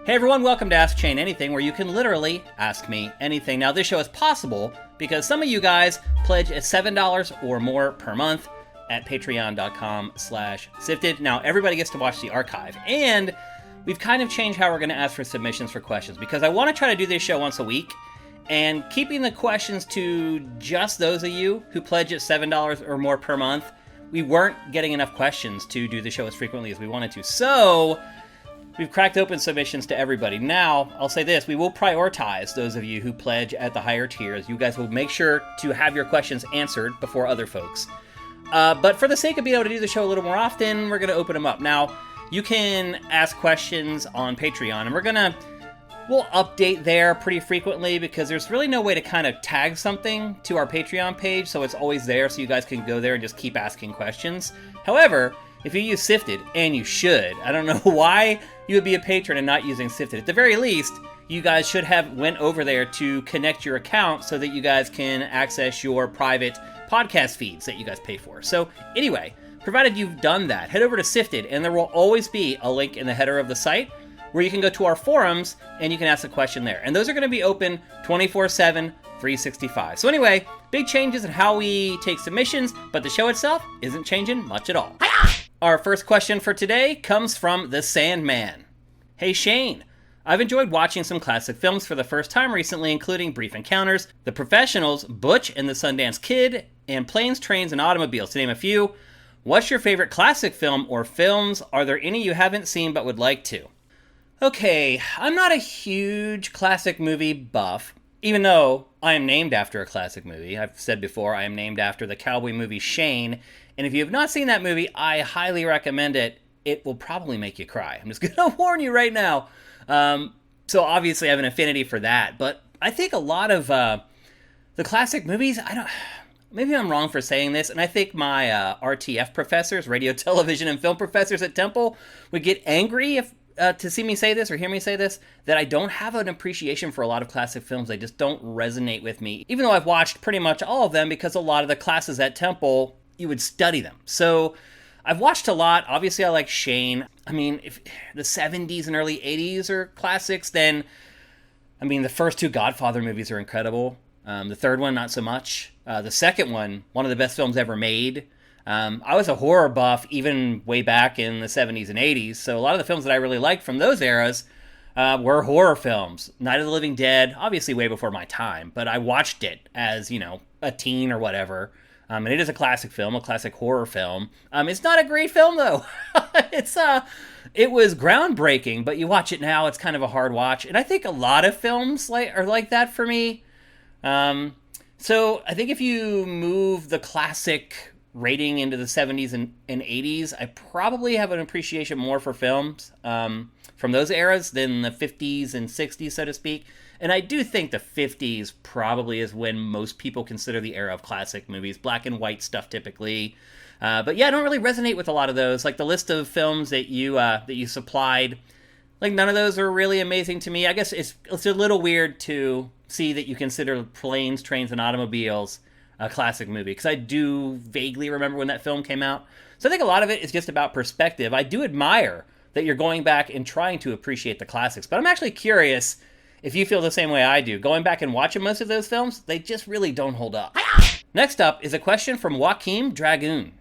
Hey everyone, welcome to Ask Chain Anything, where you can literally ask me anything. Now, this show is possible because some of you guys pledge at $7 or more per month at patreon.com/sifted. Now, everybody gets to watch the archive, and we've kind of changed how we're going to ask for submissions for questions, because I want to try to do this show once a week, and keeping the questions to just those of you who pledge at $7 or more per month, we weren't getting enough questions to do the show as frequently as we wanted to. So we've cracked open submissions to everybody. Now, I'll say this, we will prioritize those of you who pledge at the higher tiers. You guys will make sure to have your questions answered before other folks. But for the sake of being able to do the show a little more often, we're going to open them up. Now, you can ask questions on Patreon, and we'll update there pretty frequently, because there's really no way to kind of tag something to our Patreon page, so it's always there, so you guys can go there and just keep asking questions. However, if you use Sifted, and you should, I don't know why you would be a patron and not using Sifted. At the very least, you guys should have went over there to connect your account so that you guys can access your private podcast feeds that you guys pay for. So anyway, provided you've done that, head over to Sifted, and there will always be a link in the header of the site where you can go to our forums and you can ask a question there. And those are going to be open 24/7, 365. So anyway, big changes in how we take submissions, but the show itself isn't changing much at all. Our first question for today comes from the Sandman. Hey Shane, I've enjoyed watching some classic films for the first time recently, including Brief Encounters, The Professionals, Butch and the Sundance Kid, and Planes, Trains, and Automobiles, to name a few. What's your favorite classic film or films? Are there any you haven't seen but would like to? Okay, I'm not a huge classic movie buff, even though I am named after a classic movie. I've said before, I am named after the cowboy movie Shane, and if you have not seen that movie, I highly recommend it. It will probably make you cry. I'm just going to warn you right now. So obviously I have an affinity for that, but I think a lot of the classic movies, maybe I'm wrong for saying this, and I think my RTF professors, radio, television, and film professors at Temple, would get angry if to see me say this or hear me say this, that I don't have an appreciation for a lot of classic films. They just don't resonate with me, even though I've watched pretty much all of them, because a lot of the classes at Temple, you would study them. So I've watched a lot. Obviously, I like Shane. I mean, if the 70s and early 80s are classics, then, I mean, the first two Godfather movies are incredible. The third one, not so much. The second one of the best films ever made. I was a horror buff even way back in the 70s and 80s, so a lot of the films that I really liked from those eras were horror films. Night of the Living Dead, obviously way before my time, but I watched it as, a teen or whatever. And it is a classic film, a classic horror film. It's not a great film, though. It was groundbreaking, but you watch it now, it's kind of a hard watch. And I think a lot of films are like that for me. So I think if you move the classic rating into the 70s and 80s, I probably have an appreciation more for films from those eras than the 50s and 60s, so to speak. And I do think the 50s probably is when most people consider the era of classic movies, black and white stuff typically. But yeah, I don't really resonate with a lot of those. Like the list of films that you supplied, like none of those are really amazing to me. I guess it's a little weird to see that you consider Planes, Trains, and Automobiles a classic movie, because I do vaguely remember when that film came out. So I think a lot of it is just about perspective. I do admire that you're going back and trying to appreciate the classics, but I'm actually curious if you feel the same way I do. Going back and watching most of those films, they just really don't hold up. Next up is a question from Joaquim Dragoon.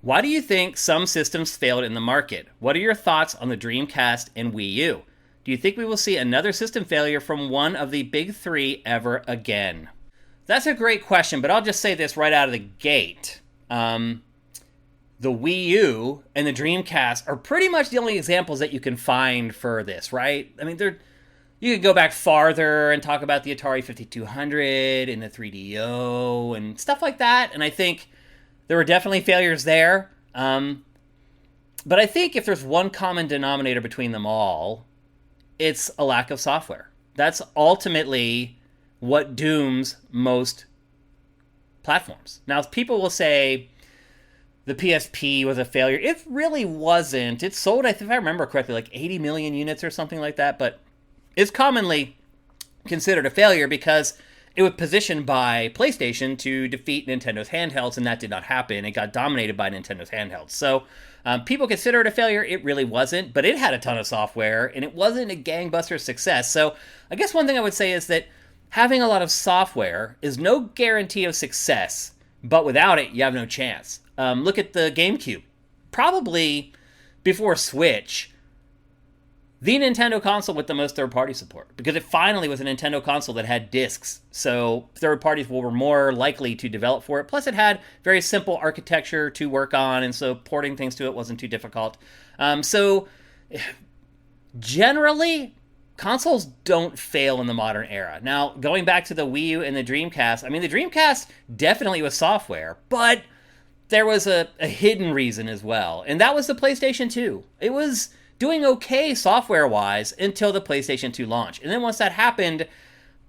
Why do you think some systems failed in the market? What are your thoughts on the Dreamcast and Wii U? Do you think we will see another system failure from one of the big three ever again? That's a great question, but I'll just say this right out of the gate. The Wii U and the Dreamcast are pretty much the only examples that you can find for this, right? I mean, you could go back farther and talk about the Atari 5200 and the 3DO and stuff like that, and I think there were definitely failures there. But I think if there's one common denominator between them all, it's a lack of software. That's ultimately what dooms most platforms. Now, people will say the PSP was a failure. It really wasn't. It sold, if I remember correctly, like 80 million units or something like that, but it's commonly considered a failure because it was positioned by PlayStation to defeat Nintendo's handhelds, and that did not happen. It got dominated by Nintendo's handhelds. So people consider it a failure. It really wasn't, but it had a ton of software, and it wasn't a gangbuster success. So I guess one thing I would say is that having a lot of software is no guarantee of success, but without it, you have no chance. Look at the GameCube. Probably before Switch, the Nintendo console with the most third-party support, because it finally was a Nintendo console that had discs, so third parties were more likely to develop for it. Plus, it had very simple architecture to work on, and so porting things to it wasn't too difficult. So, generally, consoles don't fail in the modern era. Now, going back to the Wii U and the Dreamcast, I mean, the Dreamcast definitely was software, but there was a hidden reason as well, and that was the PlayStation 2. It was doing okay software-wise until the PlayStation 2 launch. And then once that happened,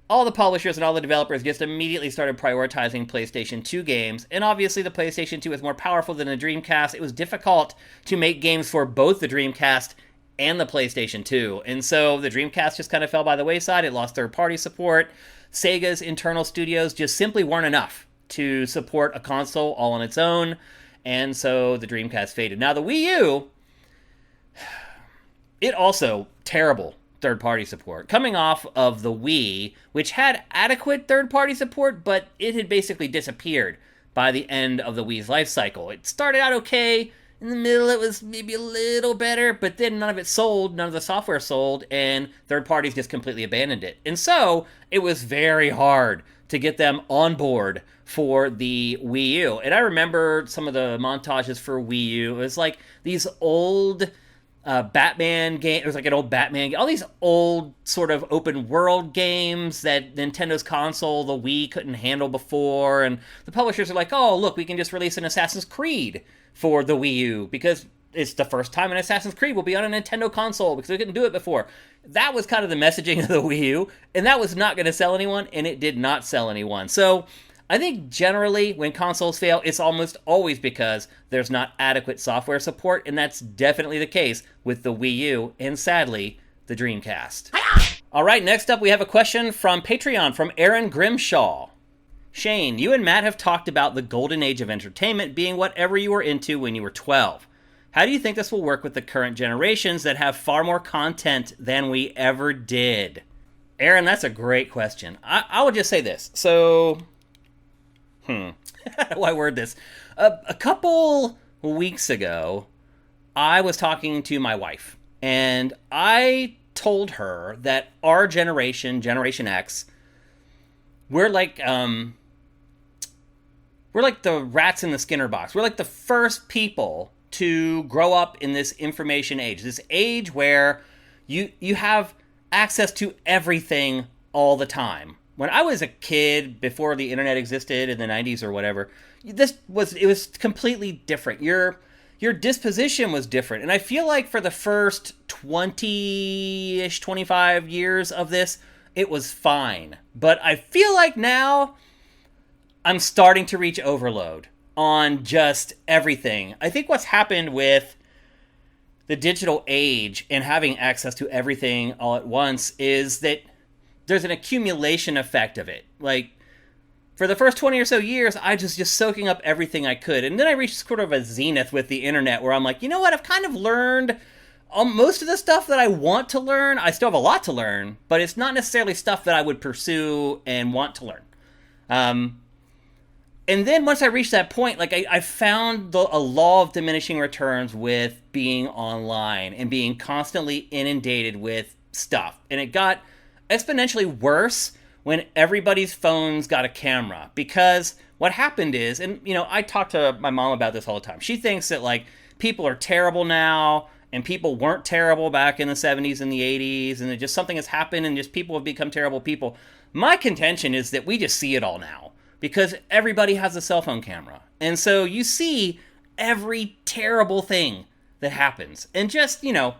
all the publishers and all the developers just immediately started prioritizing PlayStation 2 games. And obviously the PlayStation 2 is more powerful than the Dreamcast. It was difficult to make games for both the Dreamcast and the PlayStation 2. And so the Dreamcast just kind of fell by the wayside. It lost third-party support. Sega's internal studios just simply weren't enough to support a console all on its own. And so the Dreamcast faded. Now the Wii U, it also terrible third-party support. Coming off of the Wii, which had adequate third-party support, but it had basically disappeared by the end of the Wii's life cycle. It started out okay. In the middle, it was maybe a little better, but then none of it sold, none of the software sold, and third parties just completely abandoned it. And so, it was very hard to get them on board for the Wii U. And I remember some of the montages for Wii U. It was like these old Batman game. It was like an old Batman game. All these old sort of open world games that Nintendo's console, the Wii, couldn't handle before. And the publishers are like, oh, look, we can just release an Assassin's Creed for the Wii U because it's the first time an Assassin's Creed will be on a Nintendo console because we couldn't do it before. That was kind of the messaging of the Wii U, and that was not going to sell anyone, and it did not sell anyone. So I think generally when consoles fail, it's almost always because there's not adequate software support, and that's definitely the case with the Wii U and, sadly, the Dreamcast. All right, next up we have a question from Patreon from Aaron Grimshaw. Shane, you and Matt have talked about the golden age of entertainment being whatever you were into when you were 12. How do you think this will work with the current generations that have far more content than we ever did? Aaron, that's a great question. I will just say this. So, how do I word this? A couple weeks ago, I was talking to my wife, and I told her that our generation, Generation X, we're like the rats in the Skinner box. We're like the first people to grow up in this information age, this age where you have access to everything all the time. When I was a kid, before the internet existed in the 90s or whatever, it was completely different. Your disposition was different. And I feel like for the first 20-ish, 25 years of this, it was fine. But I feel like now I'm starting to reach overload on just everything. I think what's happened with the digital age and having access to everything all at once is that there's an accumulation effect of it. Like, for the first 20 or so years, I was just soaking up everything I could. And then I reached sort of a zenith with the internet where I'm like, you know what? I've kind of learned most of the stuff that I want to learn. I still have a lot to learn, but it's not necessarily stuff that I would pursue and want to learn. And then once I reached that point, like I found a law of diminishing returns with being online and being constantly inundated with stuff. And it got exponentially worse when everybody's phones got a camera. Because what happened is, and you know, I talk to my mom about this all the time. She thinks that like people are terrible now and people weren't terrible back in the 70s and the 80s, and that just something has happened and just people have become terrible people. My contention is that we just see it all now, because everybody has a cell phone camera. And so you see every terrible thing that happens. And just, you know,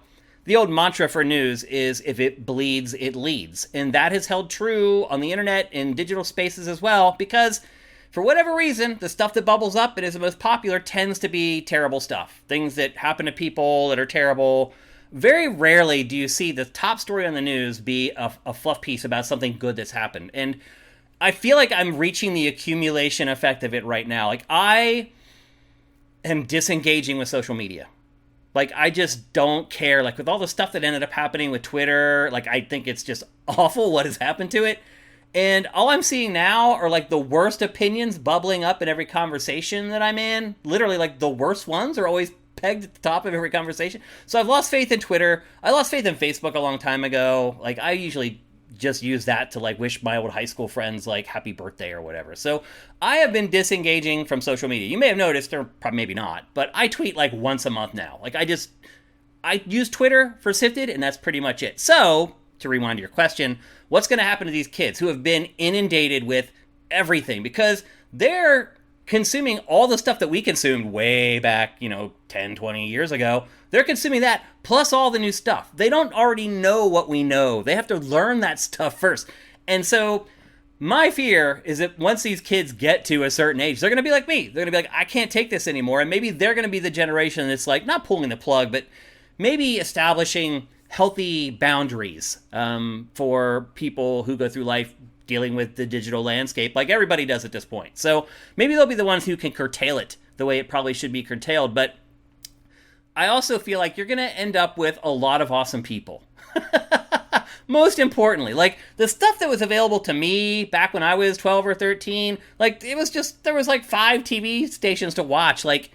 the old mantra for news is, if it bleeds, it leads. And that has held true on the internet and digital spaces as well, because for whatever reason, the stuff that bubbles up and is the most popular tends to be terrible stuff. Things that happen to people that are terrible. Very rarely do you see the top story on the news be a fluff piece about something good that's happened. And I feel like I'm reaching the accumulation effect of it right now. Like, I am disengaging with social media. Like, I just don't care. Like, with all the stuff that ended up happening with Twitter, like, I think it's just awful what has happened to it. And all I'm seeing now are, like, the worst opinions bubbling up in every conversation that I'm in. Literally, like, the worst ones are always pegged at the top of every conversation. So I've lost faith in Twitter. I lost faith in Facebook a long time ago. Like, I usually just use that to, like, wish my old high school friends, like, happy birthday or whatever. So I have been disengaging from social media. You may have noticed, or maybe not, but I tweet, like, once a month now. Like, I use Twitter for Sifted, and that's pretty much it. So, to rewind to your question, what's going to happen to these kids who have been inundated with everything? Because they're consuming all the stuff that we consumed way back, 10, 20 years ago. They're consuming that, plus all the new stuff. They don't already know what we know. They have to learn that stuff first. And so, my fear is that once these kids get to a certain age, they're going to be like me. They're going to be like, I can't take this anymore. And maybe they're going to be the generation that's like, not pulling the plug, but maybe establishing healthy boundaries for people who go through life dealing with the digital landscape like everybody does at this point. So maybe they'll be the ones who can curtail it the way it probably should be curtailed. But I also feel like you're going to end up with a lot of awesome people. Most importantly, like the stuff that was available to me back when I was 12 or 13, like it was just, there was like 5 TV stations to watch. Like,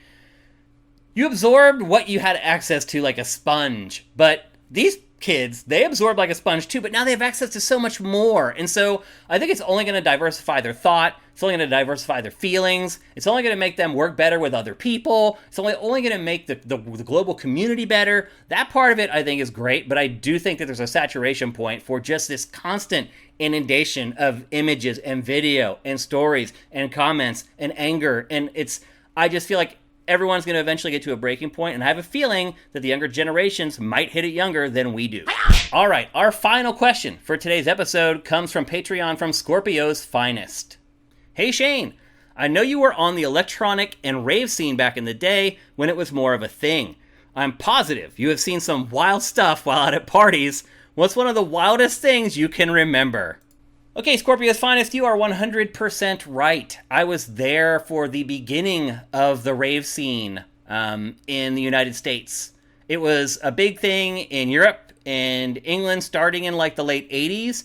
you absorbed what you had access to like a sponge, but these kids, they absorb like a sponge too, but now they have access to so much more. And so I think it's only going to diversify their thought. It's only going to diversify their feelings. It's only going to make them work better with other people. It's only going to make the global community better. That part of it, I think, is great, but I do think that there's a saturation point for just this constant inundation of images and video and stories and comments and anger. And I just feel like everyone's going to eventually get to a breaking point, and I have a feeling that the younger generations might hit it younger than we do. All right, our final question for today's episode comes from Patreon from Scorpio's Finest. Hey Shane, I know you were on the electronic and rave scene back in the day when it was more of a thing. I'm positive you have seen some wild stuff while out at parties. What's one of the wildest things you can remember? Okay, Scorpio's Finest, you are 100% right. I was there for the beginning of the rave scene in the United States. It was a big thing in Europe and England starting in like the late 80s.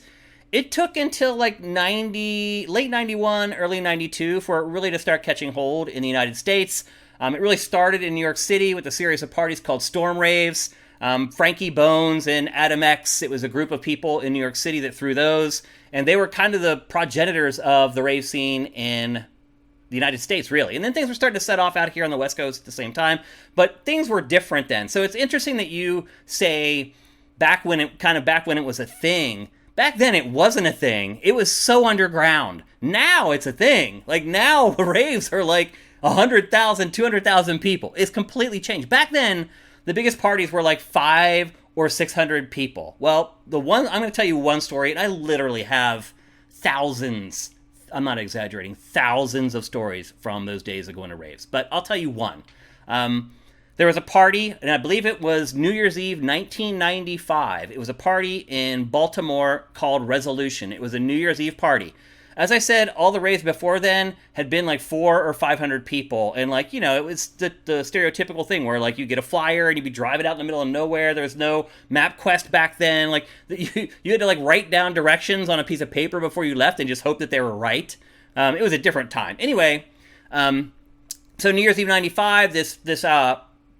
It took until like late 91, early 92 for it really to start catching hold in the United States. It really started in New York City with a series of parties called Storm Raves. Frankie Bones and Adam X, it was a group of people in New York City that threw those. And they were kind of the progenitors of the rave scene in the United States, really. And then things were starting to set off out here on the West Coast at the same time. But things were different then. So it's interesting that you say back when it was a thing. Back then it wasn't a thing. It was so underground. Now it's a thing. Like now the raves are like 100,000, 200,000 people. It's completely changed. Back then, the biggest parties were like 500 or 600 people. Well, I'm going to tell you one story, and I literally have thousands, I'm not exaggerating, thousands of stories from those days of going to raves. But I'll tell you one. There was a party, and I believe it was New Year's Eve 1995. It was a party in Baltimore called Resolution. It was a New Year's Eve party. As I said, all the raves before then had been like 400 or 500 people. And like, it was the stereotypical thing where like you get a flyer and you'd be driving out in the middle of nowhere. There was no MapQuest back then. Like you had to like write down directions on a piece of paper before you left and just hope that they were right. It was a different time. Anyway, so New Year's Eve 95, this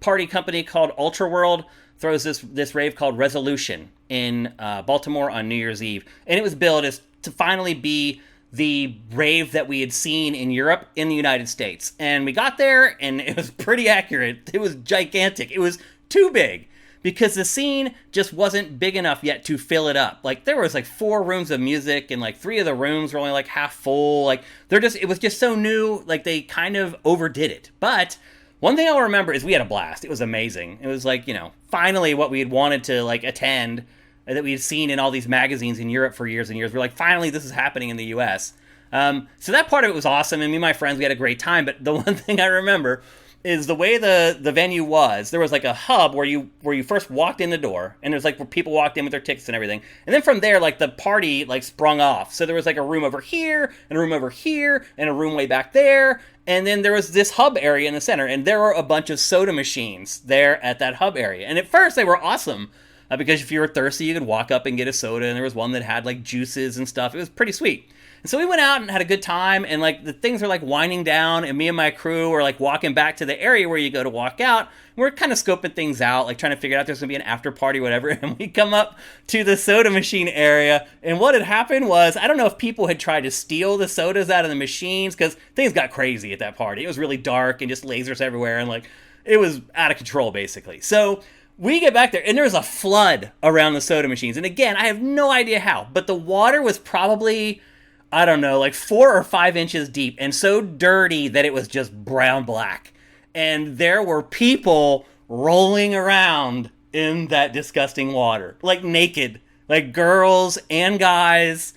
party company called Ultra World throws this rave called Resolution in Baltimore on New Year's Eve. And it was billed as to finally be the rave that we had seen in Europe in the United States. And we got there, and it was pretty accurate. It was gigantic. It was too big, because the scene just wasn't big enough yet to fill it up. Like, there was like 4 rooms of music, and like 3 of the rooms were only like half full. Like, it was just so new, like they kind of overdid it. But one thing I'll remember is we had a blast. It was amazing. It was like, finally what we had wanted to like attend, that we had seen in all these magazines in Europe for years and years. We're like, finally, this is happening in the U.S. So that part of it was awesome, and me and my friends, we had a great time. But the one thing I remember is the way the venue was. There was like a hub where you first walked in the door, and there's like where people walked in with their tickets and everything, and then from there like the party like sprung off. So there was like a room over here and a room over here and a room way back there, and then there was this hub area in the center, and there were a bunch of soda machines there at that hub area. And at first they were awesome because if you were thirsty you could walk up and get a soda, and there was one that had like juices and stuff. It was pretty sweet. And so we went out and had a good time, and like the things are like winding down, and me and my crew were like walking back to the area where you go to walk out. And we're kind of scoping things out, like trying to figure out if there's gonna be an after party, whatever. And we come up to the soda machine area, and what had happened was, I don't know if people had tried to steal the sodas out of the machines, because things got crazy at that party. It was really dark and just lasers everywhere, and like it was out of control basically. So we get back there, and there's a flood around the soda machines. And again, I have no idea how, but the water was probably, I don't know, like 4 or 5 inches deep, and so dirty that it was just brown black. And there were people rolling around in that disgusting water, like naked, like girls and guys.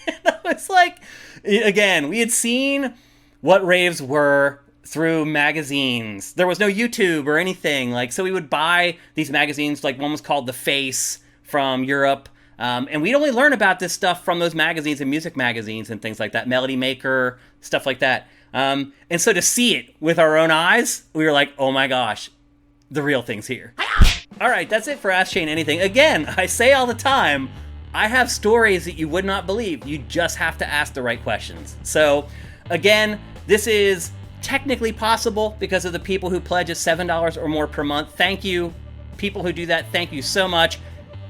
And I was like, again, we had seen what raves were through magazines. There was no YouTube or anything, like, so we would buy these magazines, like one was called The Face from Europe. And we'd only learn about this stuff from those magazines and music magazines and things like that, Melody Maker, stuff like that. And so to see it with our own eyes, we were like, oh my gosh, the real thing's here. All right, that's it for Ask Shane Anything. Again, I say all the time, I have stories that you would not believe. You just have to ask the right questions. So again, this is technically possible because of the people who pledge us $7 or more per month. Thank you, people who do that. Thank you so much.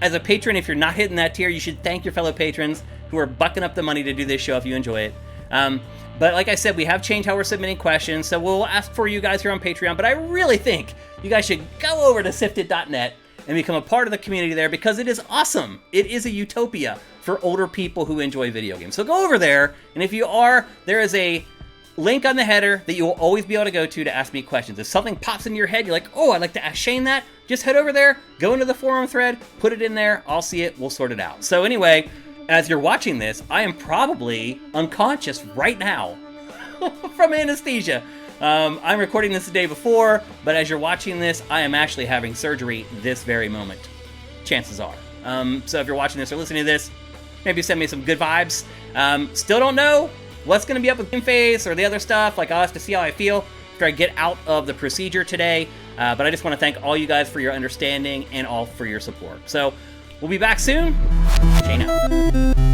As a patron, if you're not hitting that tier, you should thank your fellow patrons who are bucking up the money to do this show if you enjoy it. But like I said, we have changed how we're submitting questions, so we'll ask for you guys here on Patreon. But I really think you guys should go over to sifted.net and become a part of the community there, because it is awesome. It is a utopia for older people who enjoy video games. So go over there, and if you are, there is a link on the header that you will always be able to go to ask me questions. If something pops into your head, you're like, oh, I'd like to ask Shane that, just head over there, go into the forum thread, put it in there, I'll see it, we'll sort it out. So anyway, as you're watching this, I am probably unconscious right now from anesthesia. I'm recording this the day before, but as you're watching this, I am actually having surgery this very moment. Chances are. So if you're watching this or listening to this, maybe send me some good vibes. Still don't know what's going to be up with Game Face or the other stuff. Like, I'll have to see how I feel after I get out of the procedure today. But I just want to thank all you guys for your understanding and all for your support. So we'll be back soon. Shane out.